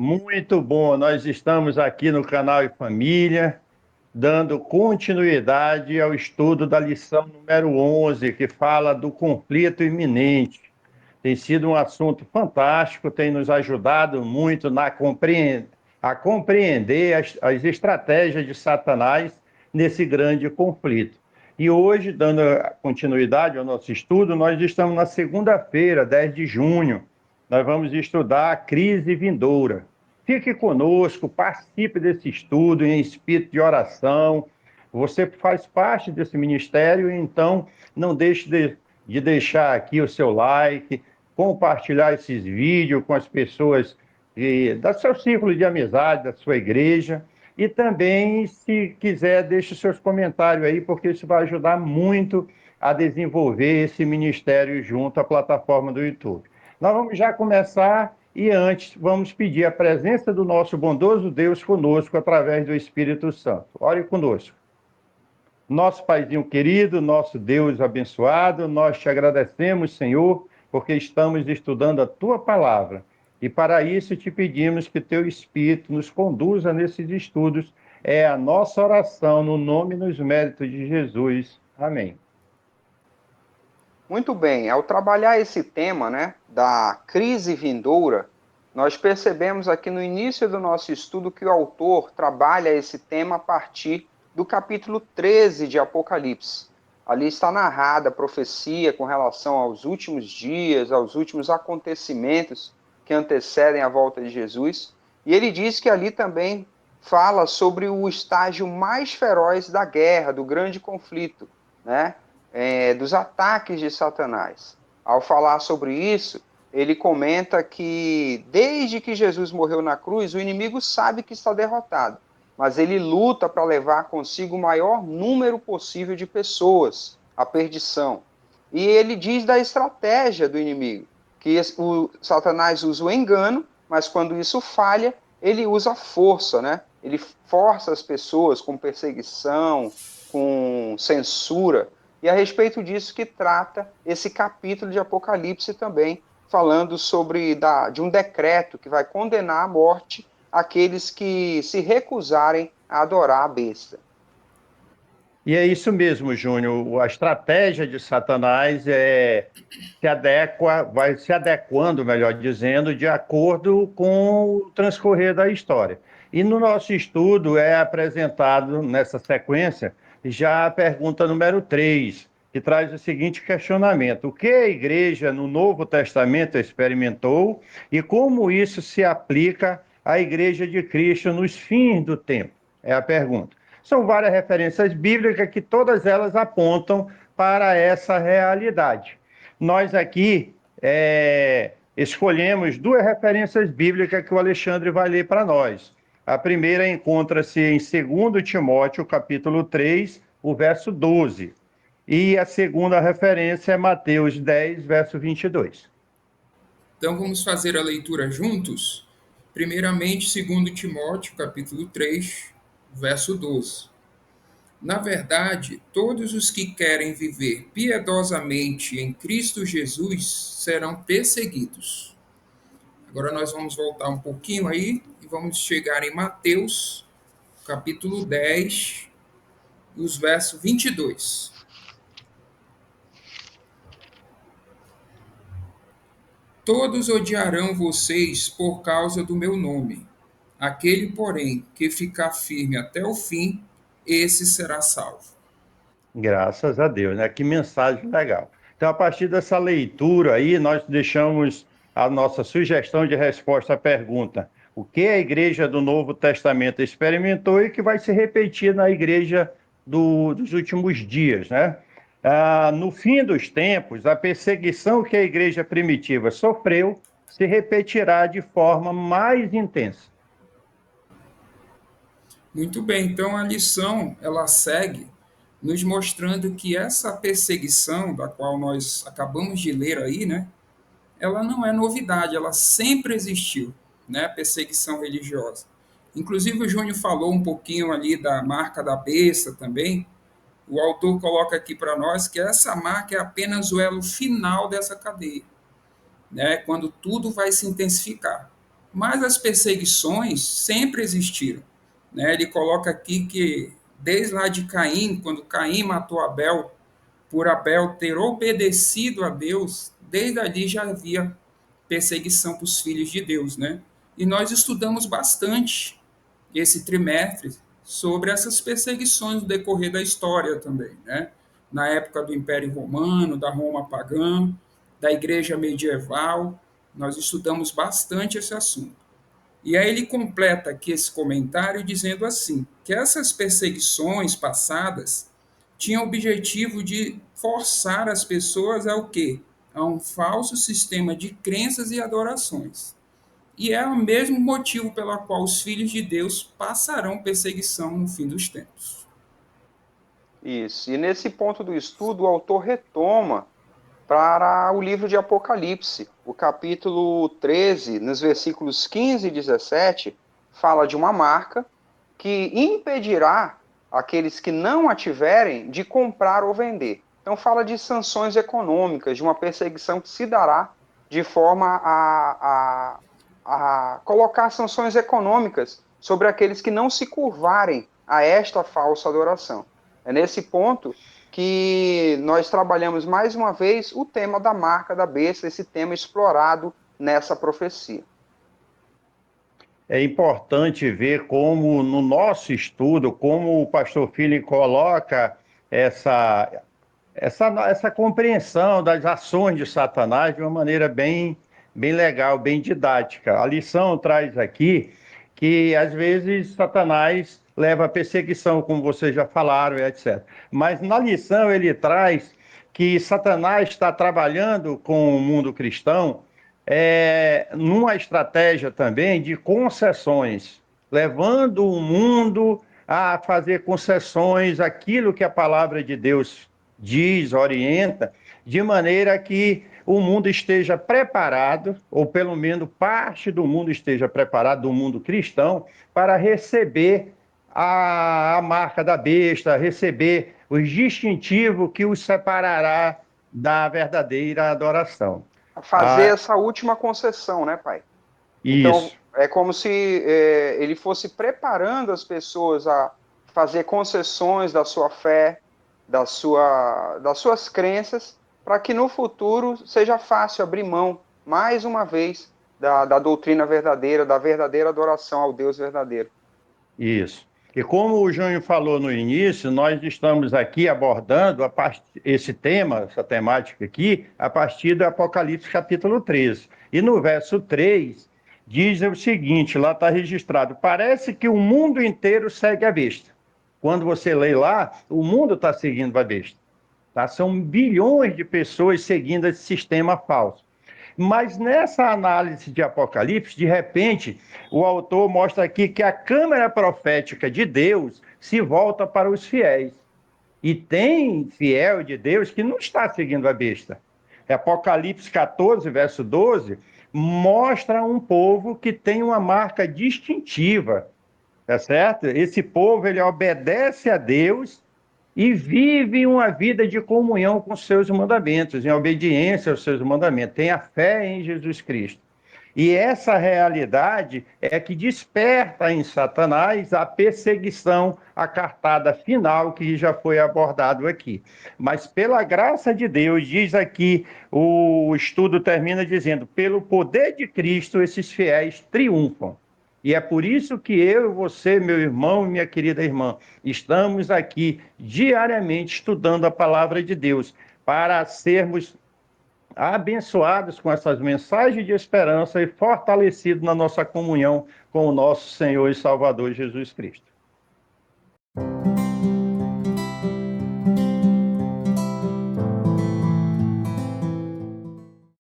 Muito bom. Nós estamos aqui no canal e Família, dando continuidade ao estudo da lição número 11, que fala do conflito iminente. Tem sido um assunto fantástico, tem nos ajudado muito a compreender as estratégias de Satanás nesse grande conflito. E hoje, dando continuidade ao nosso estudo, nós estamos na segunda-feira, 10 de junho. Nós vamos estudar a crise vindoura. Fique conosco, participe desse estudo em espírito de oração. Você faz parte desse ministério, então não deixe de deixar aqui o seu like, compartilhar esses vídeos com as pessoas do seu círculo de amizade, da sua igreja. E também, se quiser, deixe seus comentários aí, porque isso vai ajudar muito a desenvolver esse ministério junto à plataforma do YouTube. Nós vamos já começar e antes vamos pedir a presença do nosso bondoso Deus conosco através do Espírito Santo. Ore conosco. Nosso Paizinho querido, nosso Deus abençoado, nós te agradecemos, Senhor, porque estamos estudando a tua palavra. E para isso te pedimos que teu Espírito nos conduza nesses estudos. É a nossa oração no nome e nos méritos de Jesus. Amém. Muito bem, ao trabalhar esse tema, né, da crise vindoura, nós percebemos aqui no início do nosso estudo que o autor trabalha esse tema a partir do capítulo 13 de Apocalipse. Ali está narrada a profecia com relação aos últimos dias, aos últimos acontecimentos que antecedem a volta de Jesus. E ele diz que ali também fala sobre o estágio mais feroz da guerra, do grande conflito, né? Dos ataques de Satanás. Ao falar sobre isso, ele comenta que desde que Jesus morreu na cruz, o inimigo sabe que está derrotado, mas ele luta para levar consigo o maior número possível de pessoas à perdição. E ele diz da estratégia do inimigo, que o Satanás usa o engano, mas quando isso falha, ele usa a força, né? Ele força as pessoas com perseguição, com censura. E a respeito disso que trata esse capítulo de Apocalipse também, falando de um decreto que vai condenar à morte aqueles que se recusarem a adorar a besta. E é isso mesmo, Júnior. A estratégia de Satanás vai se adequando, melhor dizendo, de acordo com o transcorrer da história. E no nosso estudo é apresentado nessa sequência já a pergunta número 3, que traz o seguinte questionamento: o que a igreja no Novo Testamento experimentou e como isso se aplica à igreja de Cristo nos fins do tempo? É a pergunta. São várias referências bíblicas que todas elas apontam para essa realidade. Nós aqui escolhemos duas referências bíblicas que o Alexandre vai ler para nós. A primeira encontra-se em 2 Timóteo, capítulo 3, o verso 12. E a segunda referência é Mateus 10, verso 22. Então vamos fazer a leitura juntos? Primeiramente, 2 Timóteo, capítulo 3, verso 12. Na verdade, todos os que querem viver piedosamente em Cristo Jesus serão perseguidos. Agora nós vamos voltar um pouquinho aí e vamos chegar em Mateus, capítulo 10, os versos 22. Todos odiarão vocês por causa do meu nome. Aquele, porém, que ficar firme até o fim, esse será salvo. Graças a Deus, né? Que mensagem legal. Então, a partir dessa leitura aí, nós deixamos a nossa sugestão de resposta à pergunta: o que a igreja do Novo Testamento experimentou e que vai se repetir na igreja dos últimos dias, né? No fim dos tempos, a perseguição que a igreja primitiva sofreu se repetirá de forma mais intensa. Muito bem, então a lição ela segue nos mostrando que essa perseguição da qual nós acabamos de ler aí, né, ela não é novidade, ela sempre existiu, né, a perseguição religiosa. Inclusive o Júnior falou um pouquinho ali da marca da besta também. O autor coloca aqui para nós que essa marca é apenas o elo final dessa cadeia, né, quando tudo vai se intensificar. Mas as perseguições sempre existiram, né? Ele coloca aqui que desde lá de Caim, quando Caim matou Abel, por Abel ter obedecido a Deus, desde ali já havia perseguição para os filhos de Deus, né? E nós estudamos bastante esse trimestre sobre essas perseguições no decorrer da história também, né? Na época do Império Romano, da Roma pagã, da Igreja medieval, nós estudamos bastante esse assunto. E aí ele completa aqui esse comentário dizendo assim, que essas perseguições passadas tinham o objetivo de forçar as pessoas ao quê? A um falso sistema de crenças e adorações. E é o mesmo motivo pelo qual os filhos de Deus passarão perseguição no fim dos tempos. Isso. E nesse ponto do estudo, o autor retoma para o livro de Apocalipse. O capítulo 13, nos versículos 15 e 17, fala de uma marca que impedirá aqueles que não a tiverem de comprar ou vender. Então fala de sanções econômicas, de uma perseguição que se dará de forma a colocar sanções econômicas sobre aqueles que não se curvarem a esta falsa adoração. É nesse ponto que nós trabalhamos mais uma vez o tema da marca da besta, esse tema explorado nessa profecia. É importante ver como, no nosso estudo, como o pastor Philip coloca essa compreensão das ações de Satanás de uma maneira bem legal, bem didática. A lição traz aqui que, às vezes, Satanás leva a perseguição, como vocês já falaram, etc. Mas na lição ele traz que Satanás está trabalhando com o mundo cristão numa estratégia também de concessões, levando o mundo a fazer concessões àquilo que a palavra de Deus diz, orienta, de maneira que o mundo esteja preparado, ou pelo menos parte do mundo esteja preparado, do mundo cristão, para receber a marca da besta, receber o distintivo que os separará da verdadeira adoração. Fazer essa última concessão, né, pai? Então, Isso. é como se ele fosse preparando as pessoas a fazer concessões da sua fé, das suas crenças, para que no futuro seja fácil abrir mão, mais uma vez, da doutrina verdadeira, da verdadeira adoração ao Deus verdadeiro. Isso. E como o Júnior falou no início, nós estamos aqui abordando esse tema, essa temática aqui, a partir do Apocalipse capítulo 13. E no verso 3, diz o seguinte, lá está registrado, parece que o mundo inteiro segue a besta. Quando você lê lá, o mundo está seguindo a besta. Tá? São bilhões de pessoas seguindo esse sistema falso. Mas nessa análise de Apocalipse, de repente, o autor mostra aqui que a câmera profética de Deus se volta para os fiéis. E tem fiel de Deus que não está seguindo a besta. Apocalipse 14, verso 12, mostra um povo que tem uma marca distintiva, tá certo? Esse povo, ele obedece a Deus e vive uma vida de comunhão com seus mandamentos, em obediência aos seus mandamentos, tem a fé em Jesus Cristo. E essa realidade é que desperta em Satanás a perseguição, a cartada final que já foi abordado aqui. Mas pela graça de Deus, diz aqui, o estudo termina dizendo, pelo poder de Cristo, esses fiéis triunfam. E é por isso que eu, você, meu irmão e minha querida irmã, estamos aqui diariamente estudando a palavra de Deus para sermos abençoados com essas mensagens de esperança e fortalecidos na nossa comunhão com o nosso Senhor e Salvador Jesus Cristo.